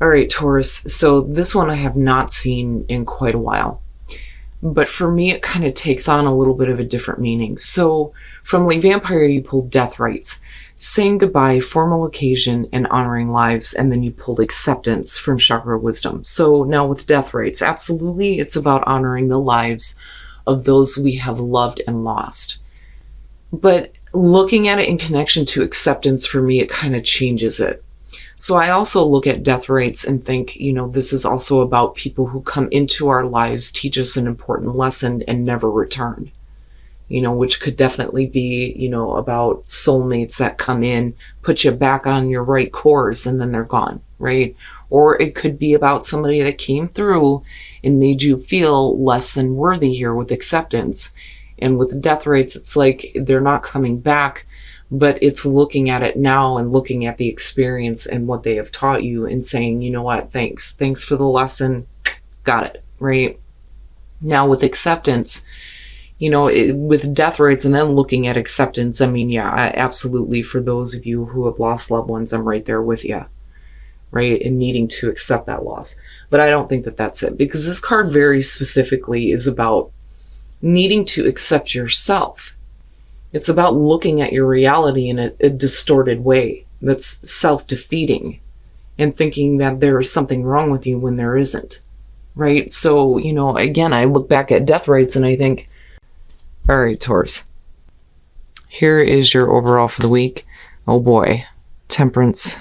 All right, Taurus. So this one I have not seen in quite a while. But for me, it kind of takes on a little bit of a different meaning. So from like Vampire, you pulled death rites, saying goodbye, formal occasion, and honoring lives. And then you pulled acceptance from Chakra Wisdom. So now with death rites, absolutely, it's about honoring the lives of those we have loved and lost. But looking at it in connection to acceptance, for me, it kind of changes it. So I also look at death rates and think, this is also about people who come into our lives, teach us an important lesson, and never return. Which could definitely be, about soulmates that come in, put you back on your right course, and then they're gone, right? Or it could be about somebody that came through and made you feel less than worthy here with acceptance. And with death rates, it's like they're not coming back, but it's looking at it now and looking at the experience and what they have taught you and saying, you know what, thanks for the lesson, got it, right? Now with acceptance, with death rates and then looking at acceptance, I mean, yeah, absolutely, for those of you who have lost loved ones, I'm right there with you, right? And needing to accept that loss. But I don't think that that's it, because this card very specifically is about needing to accept yourself. It's about looking at your reality in a distorted way that's self-defeating and thinking that there is something wrong with you when there isn't, right? So, again, I look back at death rates and I think, all right, Taurus, here is your overall for the week. Oh boy, Temperance.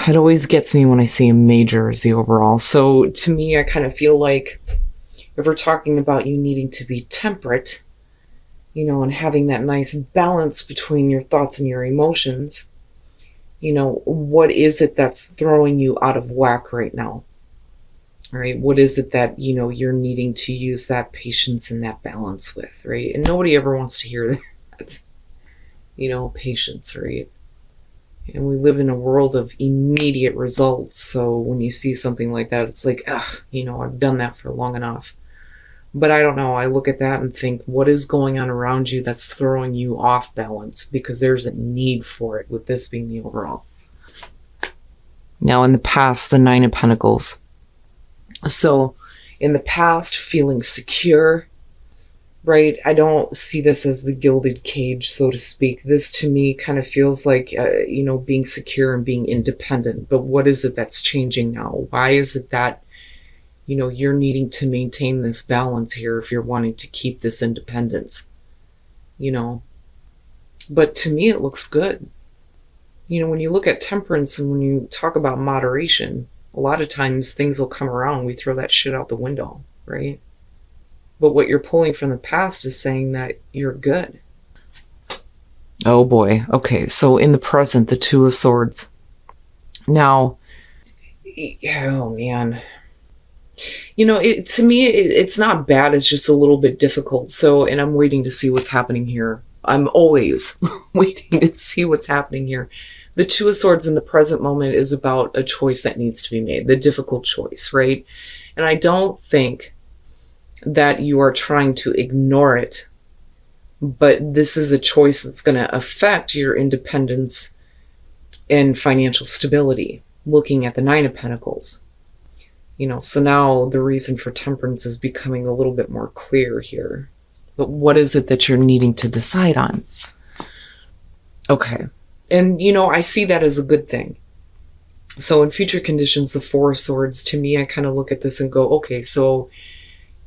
It always gets me when I see a major as the overall. So to me, I kind of feel like if we're talking about you needing to be temperate, and having that nice balance between your thoughts and your emotions, what is it that's throwing you out of whack right now? Right? What is it that, you're needing to use that patience and that balance with, right? And nobody ever wants to hear that, patience, right? And we live in a world of immediate results. So when you see something like that, it's like, I've done that for long enough. But I don't know. I look at that and think, what is going on around you that's throwing you off balance? Because there's a need for it, with this being the overall. Now, in the past, the Nine of Pentacles. So in the past, feeling secure, right? I don't see this as the gilded cage, so to speak. This to me kind of feels like, being secure and being independent. But what is it that's changing now? Why is it that you're needing to maintain this balance here if you're wanting to keep this independence, But to me, it looks good. When you look at temperance and when you talk about moderation, a lot of times things will come around. We throw that shit out the window, right? But what you're pulling from the past is saying that you're good. Oh boy. Okay. So in the present, the Two of Swords. Now, oh man. To me, it's not bad. It's just a little bit difficult. So, and I'm waiting to see what's happening here. I'm always waiting to see what's happening here. The Two of Swords in the present moment is about a choice that needs to be made, the difficult choice, right? And I don't think that you are trying to ignore it, but this is a choice that's going to affect your independence and financial stability, looking at the Nine of Pentacles. So now the reason for temperance is becoming a little bit more clear here. But what is it that you're needing to decide on? Okay. And, I see that as a good thing. So in future conditions, the Four of Swords, to me, I kind of look at this and go, okay, so,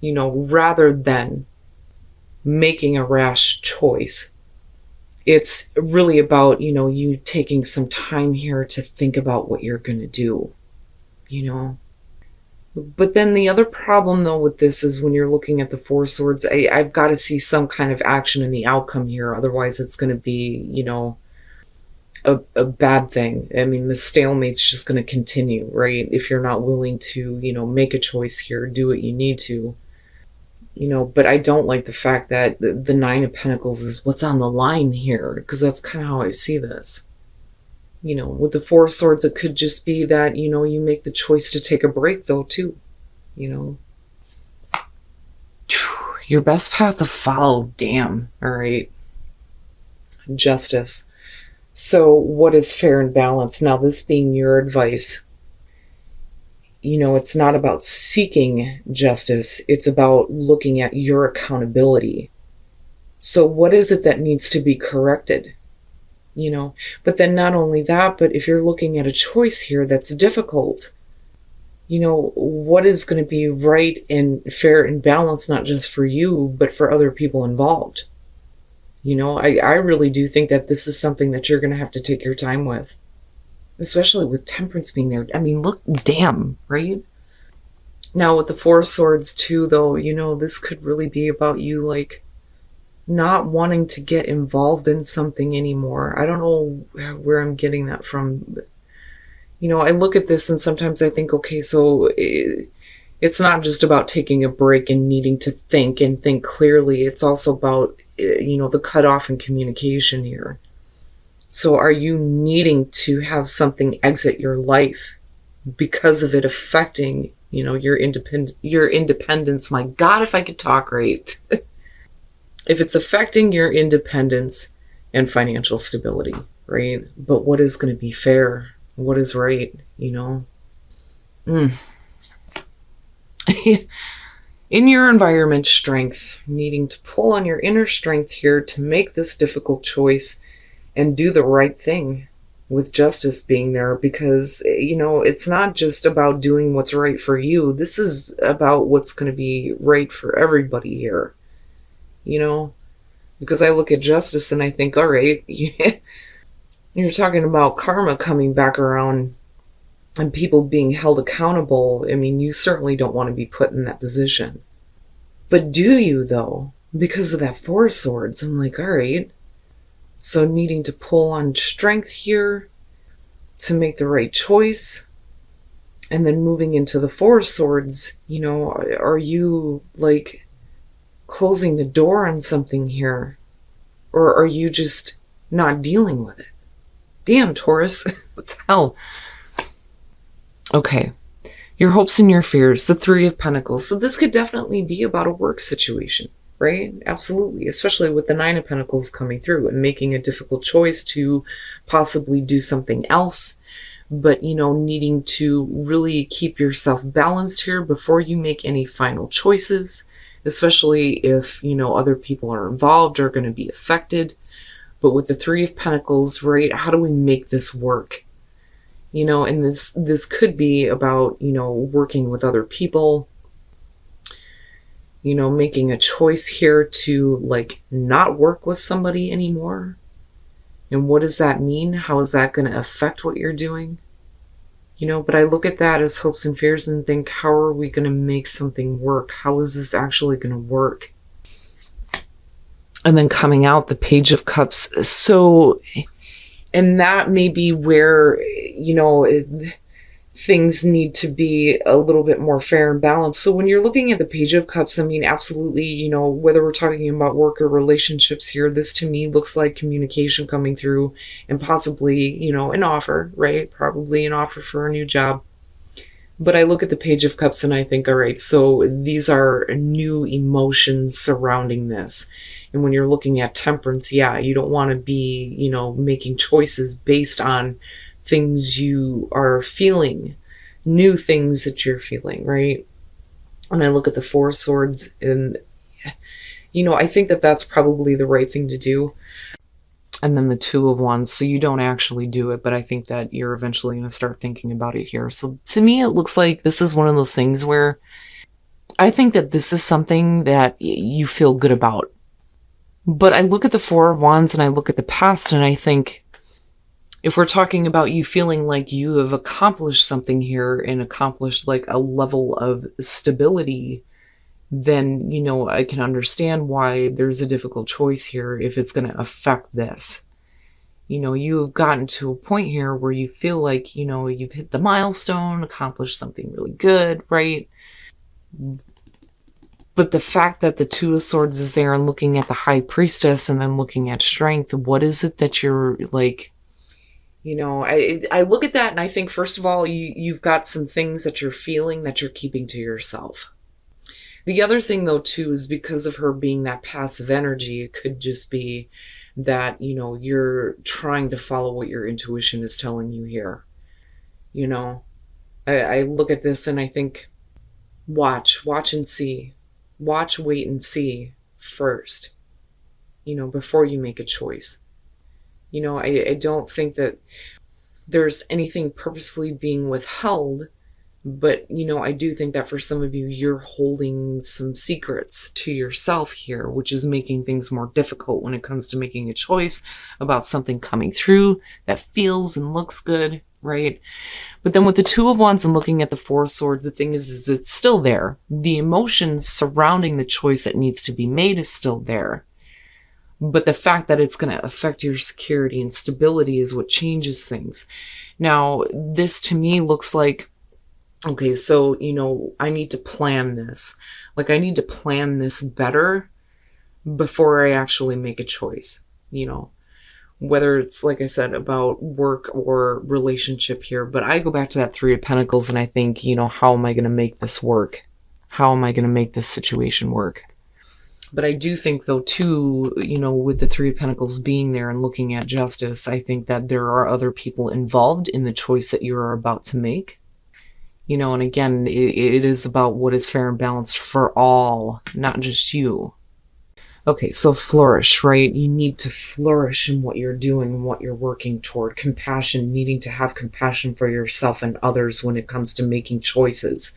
rather than making a rash choice, it's really about, you taking some time here to think about what you're going to do, But then the other problem, though, with this is when you're looking at the Four of Swords, I've got to see some kind of action in the outcome here. Otherwise, it's going to be, a bad thing. I mean, the stalemate's just going to continue, right? If you're not willing to, make a choice here, do what you need to, But I don't like the fact that the Nine of Pentacles is what's on the line here, because that's kind of how I see this. With the Four of Swords, it could just be that, you make the choice to take a break, though, too. Your best path to follow, damn. All right. Justice. So what is fair and balanced? Now, this being your advice, it's not about seeking justice. It's about looking at your accountability. So what is it that needs to be corrected? But then not only that, but if you're looking at a choice here that's difficult, what is going to be right and fair and balanced, not just for you, but for other people involved? I really do think that this is something that you're going to have to take your time with, especially with temperance being there. I mean, look, damn, right? Now with the Four of Swords too, though, this could really be about you, like, not wanting to get involved in something anymore. I don't know where I'm getting that from. But, I look at this and sometimes I think, okay, so it's not just about taking a break and needing to think and think clearly. It's also about, the cutoff in communication here. So are you needing to have something exit your life because of it affecting, your independence? My God, if I could talk right. If it's affecting your independence and financial stability, right? But what is going to be fair? What is right, In your environment, strength, needing to pull on your inner strength here to make this difficult choice and do the right thing, with justice being there, because, it's not just about doing what's right for you. This is about what's going to be right for everybody here. Because I look at justice and I think, all right, you're talking about karma coming back around and people being held accountable. I mean, you certainly don't want to be put in that position. But do you, though? Because of that Four of Swords, I'm like, all right. So needing to pull on strength here to make the right choice. And then moving into the Four of Swords, are you, like, closing the door on something here? Or are you just not dealing with it? Damn, Taurus. What the hell? Okay. Your hopes and your fears, the Three of Pentacles. So this could definitely be about a work situation, right? Absolutely. Especially with the Nine of Pentacles coming through and making a difficult choice to possibly do something else. But, needing to really keep yourself balanced here before you make any final choices. Especially if, other people are involved or going to be affected. But with the Three of Pentacles, right, how do we make this work? And this could be about, working with other people, making a choice here to, like, not work with somebody anymore. And what does that mean? How is that going to affect what you're doing? But I look at that as hopes and fears and think, how are we going to make something work? How is this actually going to work? And then coming out, the Page of Cups. So, and that may be where, things need to be a little bit more fair and balanced. So when you're looking at the Page of Cups, I mean, absolutely, whether we're talking about work or relationships here, this to me looks like communication coming through and possibly, an offer, right? Probably an offer for a new job. But I look at the Page of Cups and I think, all right, so these are new emotions surrounding this. And when you're looking at temperance, yeah, you don't want to be, making choices based on things you are feeling, new things that you're feeling, right? And I look at the Four of Swords and, I think that that's probably the right thing to do. And then the Two of Wands, so you don't actually do it, but I think that you're eventually going to start thinking about it here. So to me, it looks like this is one of those things where I think that this is something that you feel good about. But I look at the Four of Wands and I look at the past and I think, if we're talking about you feeling like you have accomplished something here and accomplished like a level of stability, then, I can understand why there's a difficult choice here if it's going to affect this. You've gotten to a point here where you feel like, you've hit the milestone, accomplished something really good, right? But the fact that the Two of Swords is there and looking at the High Priestess and then looking at strength, what is it that you're like, I look at that and I think, first of all, you've got some things that you're feeling that you're keeping to yourself. The other thing, though, too, is because of her being that passive energy, it could just be that, you're trying to follow what your intuition is telling you here. I look at this and I think, watch and see. Watch, wait, and see first, before you make a choice. I don't think that there's anything purposely being withheld, but, I do think that for some of you, you're holding some secrets to yourself here, which is making things more difficult when it comes to making a choice about something coming through that feels and looks good, right? But then with the Two of Wands and looking at the Four of Swords, the thing is it's still there. The emotions surrounding the choice that needs to be made is still there. But the fact that it's going to affect your security and stability is what changes things. Now, this to me looks like, okay, so, I need to plan this. Like, I need to plan this better before I actually make a choice, whether it's, like I said, about work or relationship here. But I go back to that Three of Pentacles and I think, how am I going to make this work? How am I going to make this situation work? But I do think, though, too, with the Three of Pentacles being there and looking at justice, I think that there are other people involved in the choice that you are about to make. And again, it is about what is fair and balanced for all, not just you. Okay, so flourish, right? You need to flourish in what you're doing and what you're working toward. Compassion, needing to have compassion for yourself and others when it comes to making choices.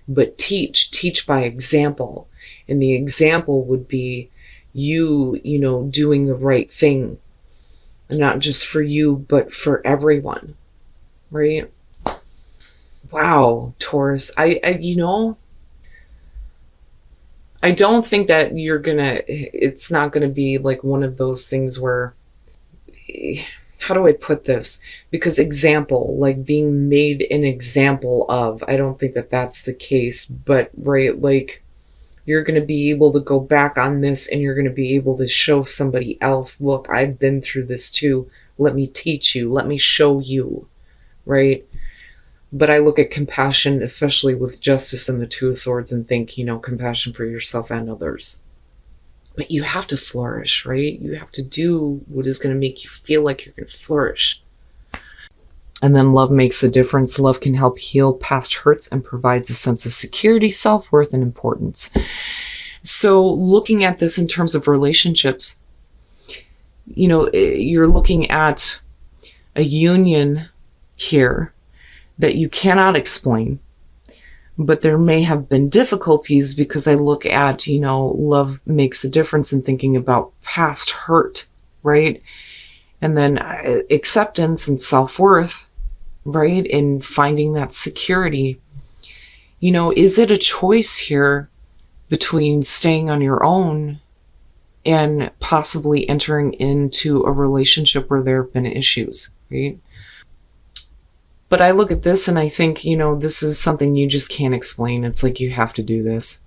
But teach by example. And the example would be you, doing the right thing. Not just for you, but for everyone, right? Wow, Taurus, I don't think that it's not gonna be like one of those things where, how do I put this? Because example, like being made an example of, I don't think that that's the case, but right, like you're going to be able to go back on this and you're going to be able to show somebody else, look, I've been through this too. Let me teach you. Let me show you, right? But I look at compassion, especially with justice and the Two of Swords, and think, compassion for yourself and others. But you have to flourish, right? You have to do what is going to make you feel like you're going to flourish. And then love makes a difference. Love can help heal past hurts and provides a sense of security, self-worth, and importance. So looking at this in terms of relationships, you're looking at a union here that you cannot explain, but there may have been difficulties because I look at, love makes a difference in thinking about past hurt, right? And then acceptance and self-worth, right? And finding that security. Is it a choice here between staying on your own and possibly entering into a relationship where there have been issues, right? But I look at this and I think, this is something you just can't explain. It's like you have to do this,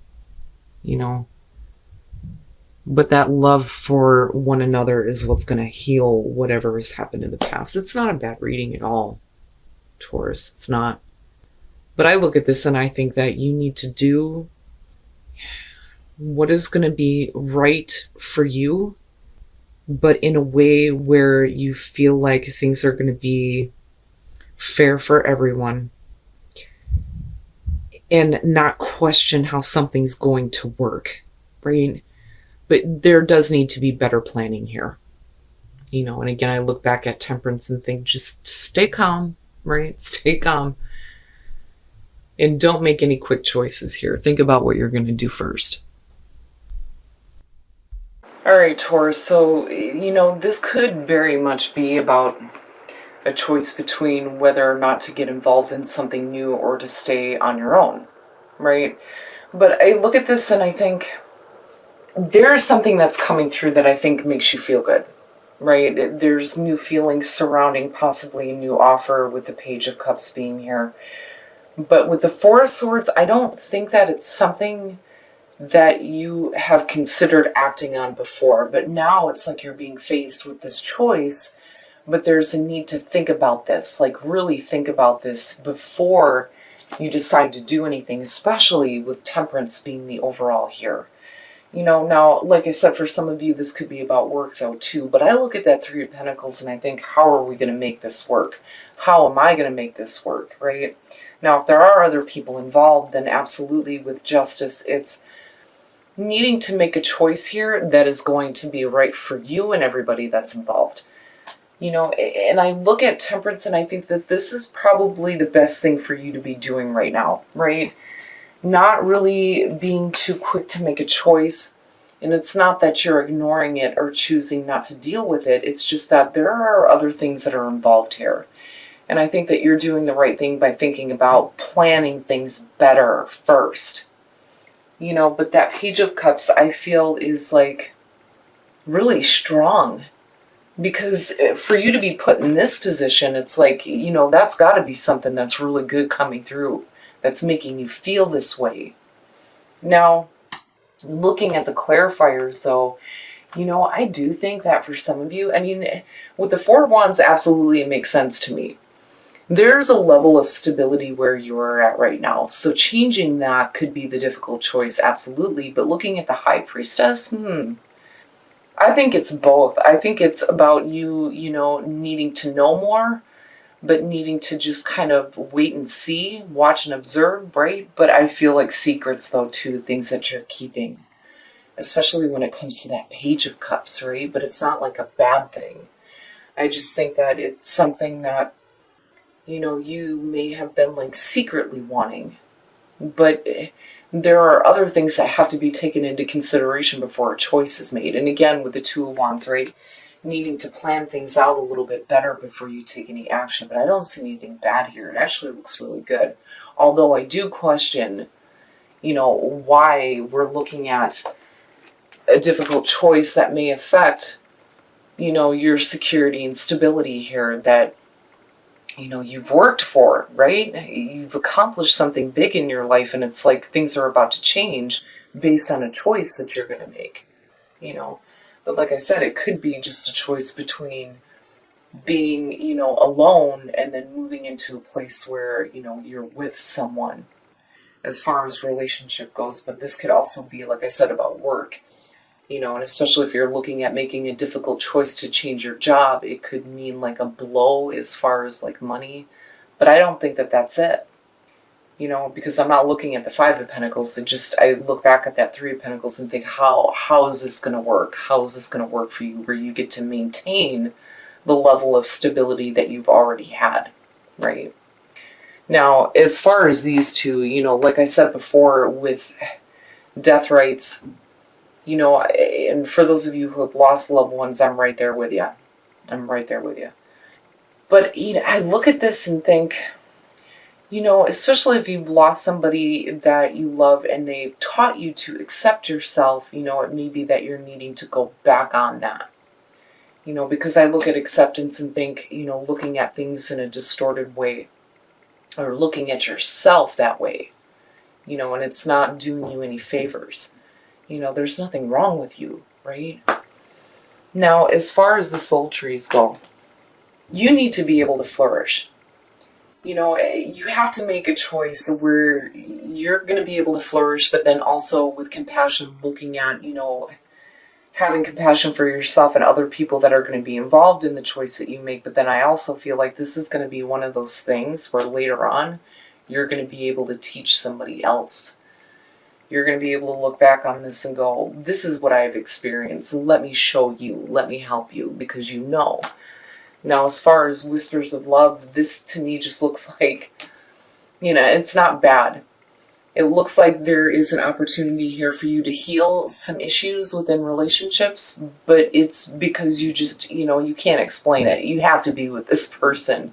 But that love for one another is what's going to heal whatever has happened in the past. It's not a bad reading at all, Taurus. It's not. But I look at this and I think that you need to do what is going to be right for you, but in a way where you feel like things are going to be fair for everyone and not question how something's going to work, right? But there does need to be better planning here. And again, I look back at Temperance and think, just stay calm, right? Stay calm. And don't make any quick choices here. Think about what you're going to do first. All right, Taurus. So, this could very much be about a choice between whether or not to get involved in something new or to stay on your own, right? But I look at this and I think there's something that's coming through that I think makes you feel good, right? There's new feelings surrounding possibly a new offer with the Page of Cups being here. But with the Four of Swords, I don't think that it's something that you have considered acting on before. But now it's like you're being faced with this choice, but there's a need to think about this, like really think about this before you decide to do anything, especially with Temperance being the overall here. Now, like I said, for some of you, this could be about work though too, but I look at that Three of Pentacles and I think, how are we going to make this work? How am I going to make this work, right? Now, if there are other people involved, then absolutely with justice, it's needing to make a choice here that is going to be right for you and everybody that's involved. And I look at Temperance and I think that this is probably the best thing for you to be doing right now, right? Not really being too quick to make a choice. And it's not that you're ignoring it or choosing not to deal with it. It's just that there are other things that are involved here. And I think that you're doing the right thing by thinking about planning things better first. But that Page of Cups, I feel, is like really strong. Because for you to be put in this position, it's like, that's got to be something that's really good coming through, that's making you feel this way. Now, looking at the clarifiers, though, I do think that for some of you, with the Four of Wands, absolutely it makes sense to me. There's a level of stability where you're at right now. So changing that could be the difficult choice, absolutely. But looking at the High Priestess, I think it's both. I think it's about you, needing to know more, but needing to just kind of wait and see, watch and observe, right? But I feel like secrets, though, too, things that you're keeping, especially when it comes to that Page of Cups, right? But it's not like a bad thing. I just think that it's something that, you may have been like secretly wanting, but there are other things that have to be taken into consideration before a choice is made. And again, with the Two of Wands, right? Needing to plan things out a little bit better before you take any action. But I don't see anything bad here. It actually looks really good. Although I do question, why we're looking at a difficult choice that may affect, your security and stability here that, you've worked for, right? You've accomplished something big in your life, and it's like things are about to change based on a choice that you're going to make, But like I said, it could be just a choice between being, alone and then moving into a place where, you're with someone as far as relationship goes. But this could also be, like I said, about work. And especially if you're looking at making a difficult choice to change your job, it could mean like a blow as far as like money. But I don't think that that's it, because I'm not looking at the Five of Pentacles. I look back at that Three of Pentacles and think, how is this going to work? How is this going to work for you where you get to maintain the level of stability that you've already had, right? Now, as far as these two, like I said before with death rights, and for those of you who have lost loved ones, I'm right there with you. I'm right there with you. But, I look at this and think, especially if you've lost somebody that you love and they've taught you to accept yourself, it may be that you're needing to go back on that. Because I look at acceptance and think, looking at things in a distorted way or looking at yourself that way, and it's not doing you any favors. There's nothing wrong with you, right? Now, as far as the soul trees go, you need to be able to flourish. You have to make a choice where you're going to be able to flourish, but then also with compassion, looking at, having compassion for yourself and other people that are going to be involved in the choice that you make. But then I also feel like this is going to be one of those things where later on, you're going to be able to teach somebody else. You're going to be able to look back on this and go, this is what I've experienced. Let me show you. Let me help you, because Now, as far as Whispers of Love, this to me just looks like, it's not bad. It looks like there is an opportunity here for you to heal some issues within relationships, but it's because you just, you can't explain it. You have to be with this person.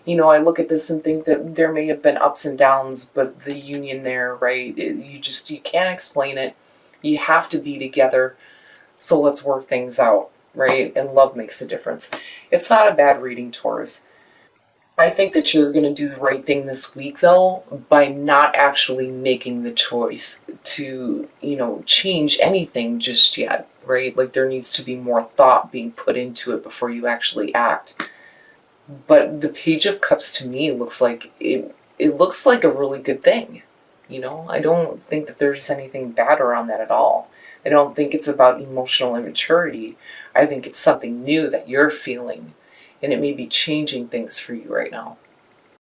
I look at this and think that there may have been ups and downs, but the union there, right? You can't explain it. You have to be together. So let's work things out, right? And love makes a difference. It's not a bad reading, Taurus. I think that you're going to do the right thing this week, though, by not actually making the choice to, change anything just yet, right? Like there needs to be more thought being put into it before you actually act. But the Page of Cups to me looks like it looks like a really good thing. I don't think that there's anything bad around that at all. I don't think it's about emotional immaturity. I think it's something new that you're feeling, and it may be changing things for you right now.